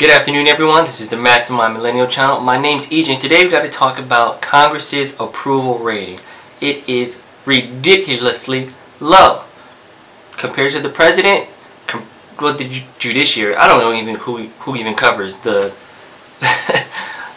Good afternoon, everyone. This is the Mastermind Millennial channel. My name's EJ, and today we've got to talk about Congress's approval rating. It is ridiculously low compared to the president. Well, the judiciary. I don't know even who even covers the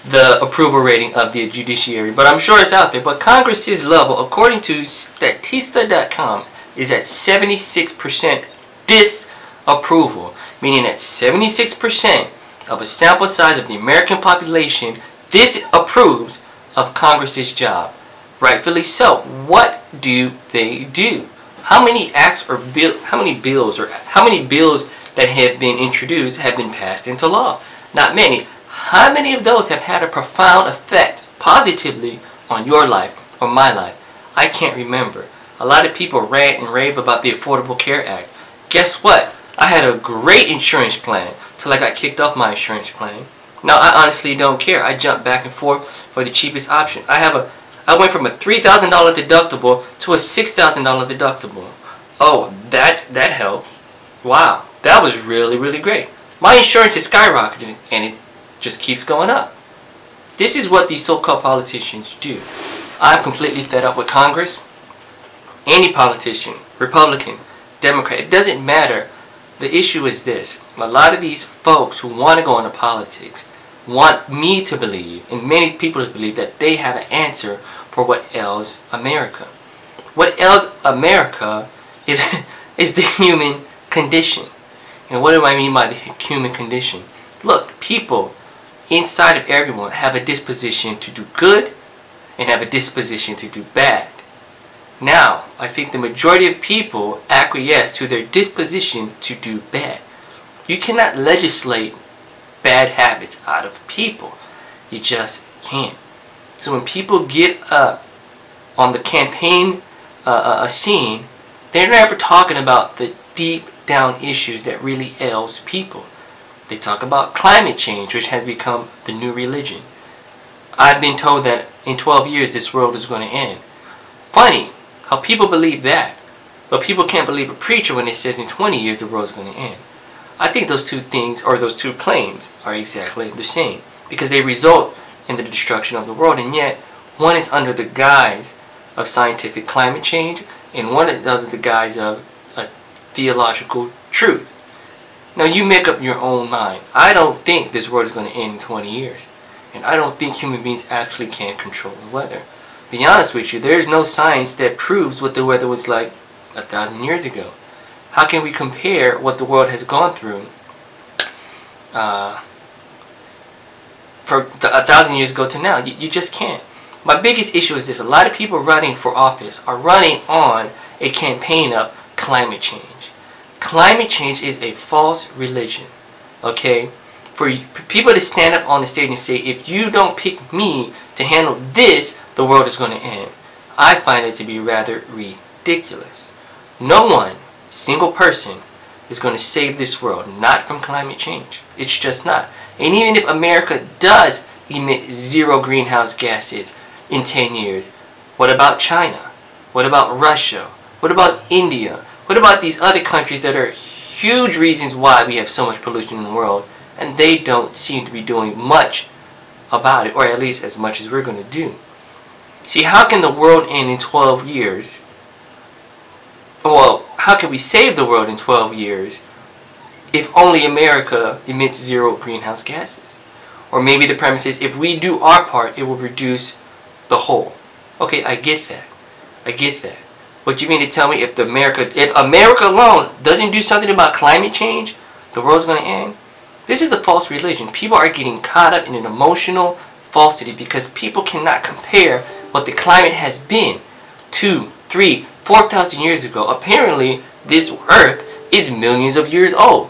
the approval rating of the judiciary, but I'm sure it's out there. But Congress's level, according to Statista.com, is at 76% disapproval, meaning that 76% of a sample size of the American population disapproves of Congress's job. Rightfully so. What do they do? How many acts or how many bills that have been introduced have been passed into law? Not many. How many of those have had a profound effect positively on your life or my life? I can't remember. A lot of people rant and rave about the Affordable Care Act. Guess what? I had a great insurance plan till I got kicked off my insurance plan. Now I honestly don't care. I jump back and forth for the cheapest option. I went from a $3,000 deductible to a $6,000 deductible. Oh, that helps. Wow, that was really great. My insurance is skyrocketing and it just keeps going up. This is what these so-called politicians do. I'm completely fed up with Congress. Any politician, Republican, Democrat, it doesn't matter. The issue is this. A lot of these folks who want to go into politics want me to believe, and many people to believe, that they have an answer for what ails America. What ails America is the human condition. And what do I mean by the human condition? Look, people inside of everyone have a disposition to do good and have a disposition to do bad. Now, I think the majority of people acquiesce to their disposition to do bad. You cannot legislate bad habits out of people. You just can't. So when people get up on the campaign scene, they're never talking about the deep down issues that really ails people. They talk about climate change, which has become the new religion. I've been told that in 12 years this world is going to end. Funny how people believe that, but people can't believe a preacher when it says in 20 years the world's going to end. I think those two things, or those two claims, are exactly the same, because they result in the destruction of the world, and yet one is under the guise of scientific climate change, and one is under the guise of a theological truth. Now you make up your own mind. I don't think this world is going to end in 20 years, and I don't think human beings actually can control the weather. To be honest with you, there is no science that proves what the weather was like 1,000 years ago. How can we compare what the world has gone through for 1,000 years ago to now? You just can't. My biggest issue is this. A lot of people running for office are running on a campaign of climate change. Climate change is a false religion. Okay? For people to stand up on the stage and say, if you don't pick me to handle this, the world is going to end. I find it to be rather ridiculous. No one, single person, is going to save this world, not from climate change. It's just not. And even if America does emit zero greenhouse gases in 10 years, what about China? What about Russia? What about India? What about these other countries that are huge reasons why we have so much pollution in the world, and they don't seem to be doing much about it, or at least as much as we're going to do? See, how can the world end in 12 years? Well, how can we save the world in 12 years if only America emits zero greenhouse gases? Or maybe the premise is, if we do our part, it will reduce the whole. Okay, I get that. I get that. But you mean to tell me if America alone doesn't do something about climate change, the world's going to end? This is a false religion. People are getting caught up in an emotional falsity because people cannot compare what the climate has been 2, 3, 4,000 years ago. Apparently, this earth is millions of years old.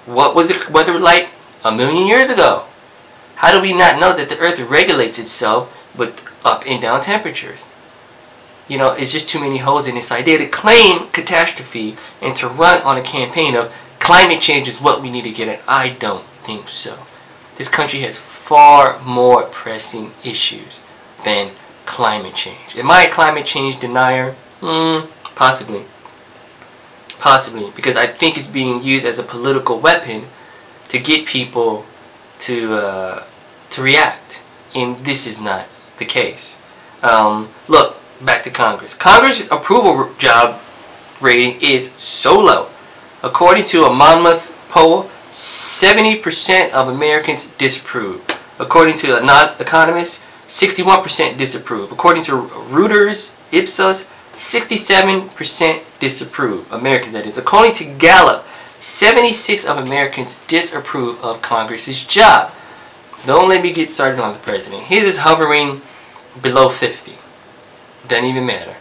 What was the weather like 1,000,000 years ago? How do we not know that the earth regulates itself with up and down temperatures? You know, it's just too many holes in this idea to claim catastrophe and to run on a campaign of climate change is what we need to get at. I don't think so. This country has far more pressing issues than climate change. Am I a climate change denier? Possibly. Possibly. Because I think it's being used as a political weapon to get people to react, and this is not the case. Look, back to Congress. Congress's approval job rating is so low. According to a Monmouth poll, 70% of Americans disapprove. According to a non-economist, 61% disapprove. According to Reuters, Ipsos, 67% disapprove. Americans, that is. According to Gallup, 76% of Americans disapprove of Congress's job. Don't let me get started on the president. His is hovering below 50. Doesn't even matter.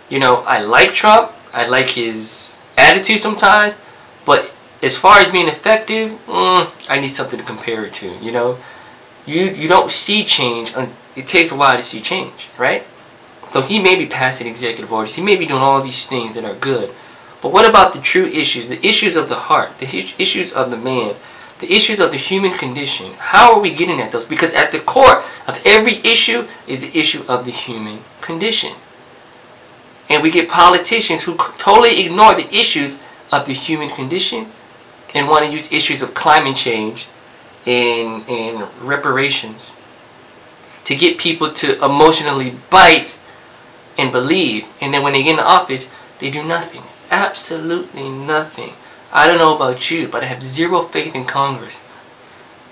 You know, I like Trump. I like his attitude sometimes. But as far as being effective, I need something to compare it to. You know, you don't see change. It takes a while to see change, right? So he may be passing executive orders. He may be doing all these things that are good. But what about the true issues? The issues of the heart. The issues of the man. The issues of the human condition. How are we getting at those? Because at the core of every issue is the issue of the human condition. And we get politicians who totally ignore the issues of the human condition and want to use issues of climate change and reparations to get people to emotionally bite and believe. And then when they get in the office, they do nothing. Absolutely nothing. I don't know about you, but I have zero faith in Congress,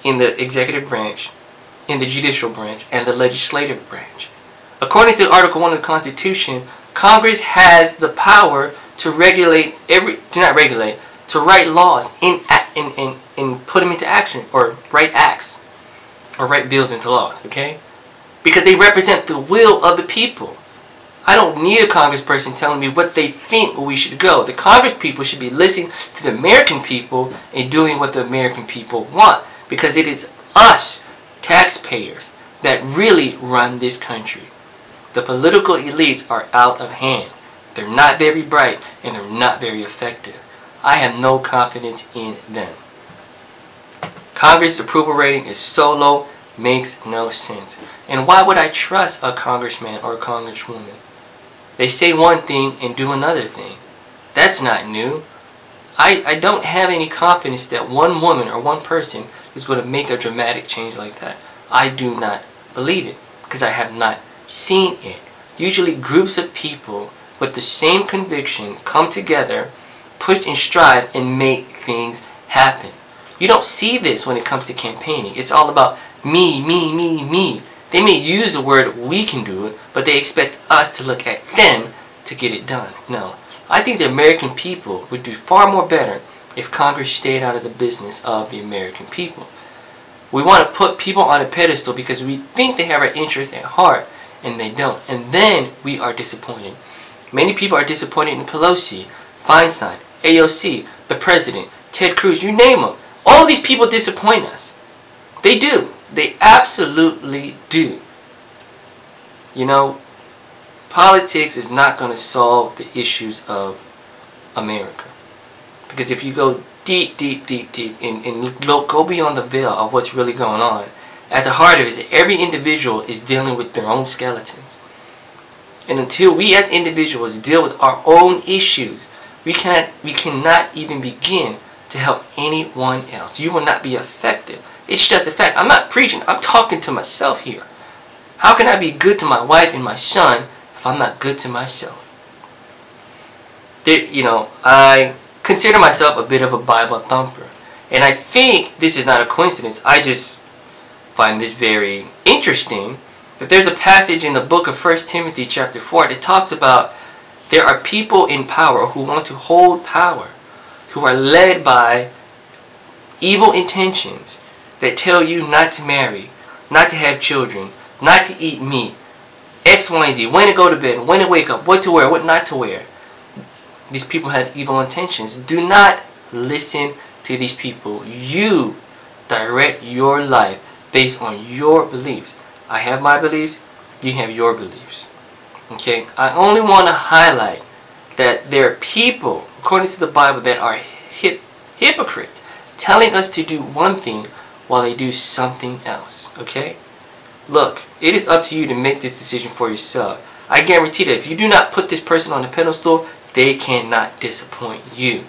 in the executive branch, in the judicial branch, and the legislative branch. According to Article 1 of the Constitution, Congress has the power to regulate to write laws and put them into action, or write acts, or write bills into laws, okay? Because they represent the will of the people. I don't need a congressperson telling me what they think where we should go. The Congress people should be listening to the American people and doing what the American people want. Because it is us, taxpayers, that really run this country. The political elites are out of hand. They're not very bright and they're not very effective. I have no confidence in them. Congress approval rating is so low, makes no sense. And why would I trust a congressman or a congresswoman? They say one thing and do another thing. That's not new. I don't have any confidence that one woman or one person is going to make a dramatic change like that. I do not believe it because I have not seen it. Usually groups of people with the same conviction come together, push and strive, and make things happen. You don't see this when it comes to campaigning. It's all about me, me, me, me. They may use the word we can do it, but they expect us to look at them to get it done. No. I think the American people would do far more better if Congress stayed out of the business of the American people. We want to put people on a pedestal because we think they have our interests at heart, and they don't. And then we are disappointed. Many people are disappointed in Pelosi, Feinstein, AOC, the President, Ted Cruz, you name them. All of these people disappoint us. They do. They absolutely do. You know, politics is not going to solve the issues of America. Because if you go deep, deep, deep, deep, and go beyond the veil of what's really going on, at the heart of it is that every individual is dealing with their own skeletons. And until we as individuals deal with our own issues, we cannot even begin to help anyone else. You will not be effective. It's just a fact. I'm not preaching. I'm talking to myself here. How can I be good to my wife and my son if I'm not good to myself? You know, I consider myself a bit of a Bible thumper. And I think this is not a coincidence. I just find this very interesting that there's a passage in the book of 1 Timothy chapter 4 that talks about there are people in power who want to hold power, who are led by evil intentions that tell you not to marry, not to have children, not to eat meat, X, Y, and Z, when to go to bed, when to wake up, what to wear, what not to wear. These people have evil intentions. Do not listen to these people. You direct your life based on your beliefs. I have my beliefs, you have your beliefs. Okay? I only want to highlight that there are people, according to the Bible, that are hypocrites, telling us to do one thing while they do something else. Okay? Look, it is up to you to make this decision for yourself. I guarantee that if you do not put this person on the pedestal, they cannot disappoint you.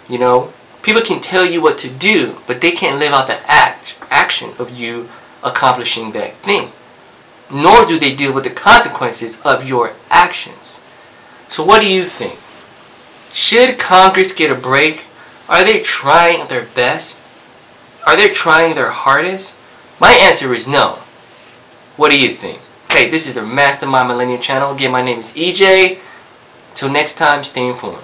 You know, People can tell you what to do, but they can't live out the action of you accomplishing that thing. Nor do they deal with the consequences of your actions. So what do you think? Should Congress get a break? Are they trying their best? Are they trying their hardest? My answer is no. What do you think? Hey, this is the Mastermind Millennial channel. Again, my name is EJ. Till next time, stay informed.